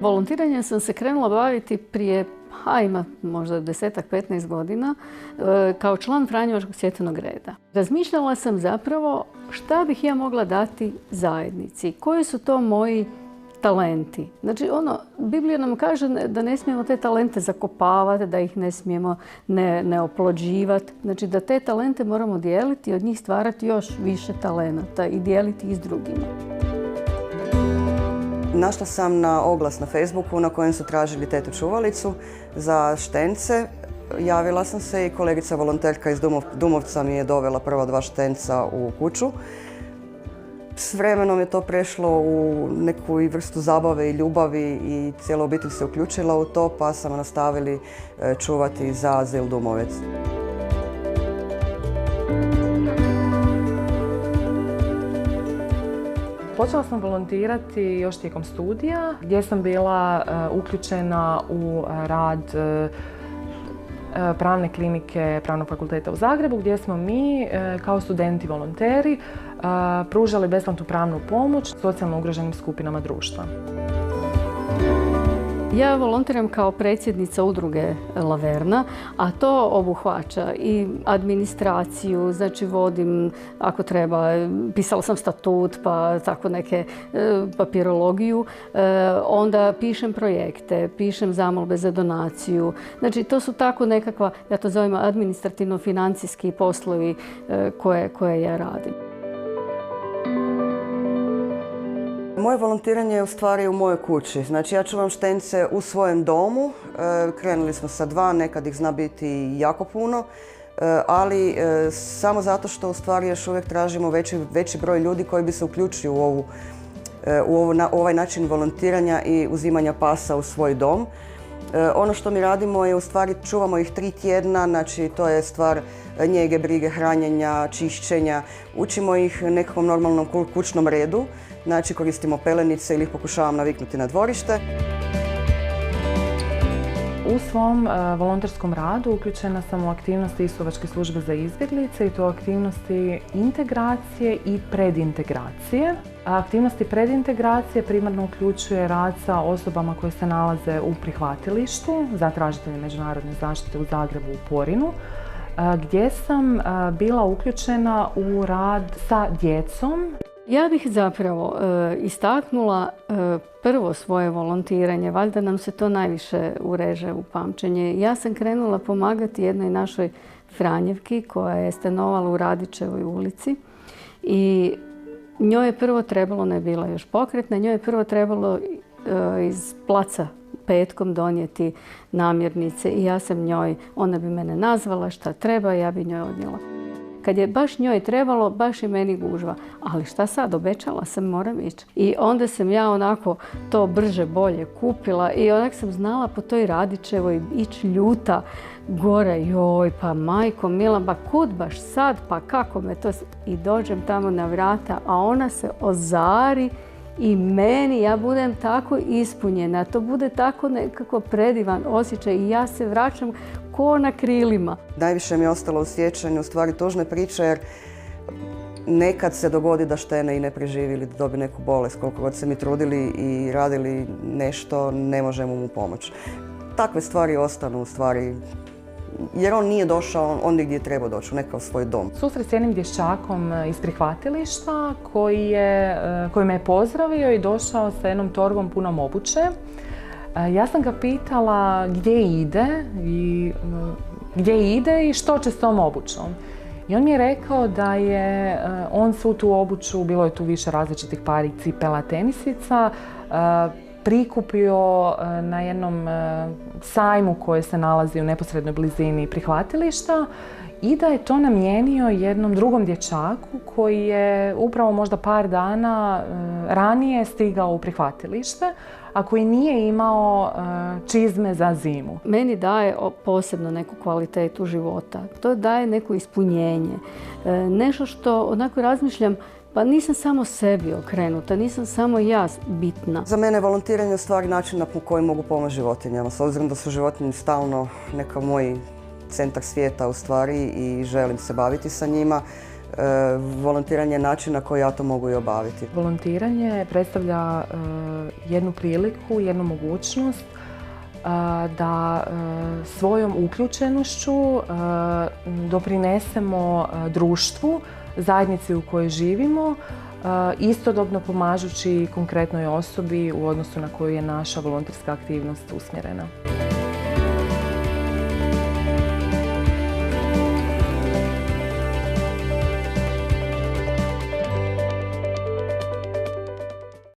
Volontiranjem sam se krenula baviti prije, ima možda 10-15 godina, kao član Franjevačkog cvjetanog reda. Razmišljala sam zapravo šta bih ja mogla dati zajednici, koji su to moji talenti. Znači, Biblija nam kaže da ne smijemo te talente zakopavati, da ih ne smijemo ne oplođivati. Znači, da te talente moramo dijeliti i od njih stvarati još više talenata i dijeliti ih s drugima. Našla sam na oglas na Facebooku na kojem su tražili tetu čuvalicu za štence. Javila sam se i kolegica volonterka iz Dumovca mi je dovela prva 2 štenca u kuću. S vremenom je to prešlo u neku vrstu zabave i ljubavi i cijela obitelj se uključila u to, pa smo nastavili čuvati za azil Dumovec. Počela sam volontirati još tijekom studija gdje sam bila uključena u rad pravne klinike Pravnog fakulteta u Zagrebu gdje smo mi kao studenti volonteri pružali besplatnu pravnu pomoć socijalno ugroženim skupinama društva. Ja volontiram kao predsjednica udruge Laverna, a to obuhvaća i administraciju, znači vodim, ako treba, pisala sam statut, pa tako neke papirologiju, onda pišem projekte, pišem zamolbe za donaciju. Znači, to su tako nekakva, ja to zovem administrativno-financijski poslovi koje ja radim. Moje volontiranje je u stvari u mojoj kući. Znači, ja čuvam štence u svojem domu. Krenuli smo sa 2, nekad ih zna biti jako puno, ali samo zato što u stvari još uvijek tražimo veći broj ljudi koji bi se uključili u ovaj način volontiranja i uzimanja pasa u svoj dom. Ono što mi radimo je u stvari čuvamo ih 3 tjedna, znači to je stvar njege, brige, hranjenja, čišćenja. Učimo ih nekakvom normalnom kućnom redu, znači koristimo pelenice ili ih pokušavam naviknuti na dvorište. U svom volonterskom radu uključena sam u aktivnosti Isuvačke službe za izbjeglice i to aktivnosti integracije i predintegracije. Aktivnosti predintegracije primarno uključuje rad sa osobama koje se nalaze u prihvatilištu za tražitelje međunarodne zaštite u Zagrebu u Porinu, gdje sam bila uključena u rad sa djecom. Ja bih zapravo istaknula prvo svoje volontiranje, valjda nam se to najviše ureže u pamćenje. Ja sam krenula pomagati jednoj našoj Franjevki koja je stanovala u Radićevoj ulici i njoj je prvo trebalo, ne bila još pokretna, njoj je prvo trebalo iz placa petkom donijeti namirnice i ja sam njoj, ona bi mene nazvala šta treba i ja bi njoj odnijela. Kad je baš njoj trebalo, baš i meni gužva. Ali šta sad, obećala sam, moram ići. I onda sam ja onako to brže bolje kupila i onak sam znala po toj Radićevoj ići ljuta gore. Joj, pa majko mila, pa kud baš sad, pa kako me to... I dođem tamo na vrata, a ona se ozari i meni, ja budem tako ispunjena. To bude tako nekako predivan osjećaj i ja se vraćam ko na krilima. Najviše mi je ostalo u sjećanju u stvari tužne priče jer nekad se dogodi da štene i ne preživi ili da dobije neku bolest. Koliko god se mi trudili i radili nešto, ne možemo mu pomoći. Takve stvari ostanu u stvari jer on nije došao ondje gdje je trebao doći, u nekakav svoj dom. Susret s jednim dječakom iz prihvatilišta koji me je pozdravio i došao sa jednom torbom punom obuće. Ja sam ga pitala gdje ide i što će s tom obućom. I on mi je rekao da je on svu tu obuću, bilo je tu više različitih pari cipela, tenisica, prikupio na jednom sajmu koji se nalazi u neposrednoj blizini prihvatilišta i da je to namijenio jednom drugom dječaku koji je upravo možda par dana ranije stigao u prihvatilište, a koji nije imao čizme za zimu. Meni daje posebno neku kvalitetu života. To daje neko ispunjenje. Nešto što onako razmišljam, pa nisam samo sebi okrenuta, nisam samo ja bitna. Za mene je volontiranje u stvari način na koji mogu pomoći životinjama. S obzirom da su životinje stalno neka moj centar svijeta u stvari i želim se baviti sa njima. volontiranje je način na koji ja to mogu i obaviti. Volontiranje predstavlja jednu priliku, jednu mogućnost da svojom uključenošću doprinesemo društvu, zajednici u kojoj živimo, istodobno pomažući konkretnoj osobi u odnosu na koju je naša volonterska aktivnost usmjerena.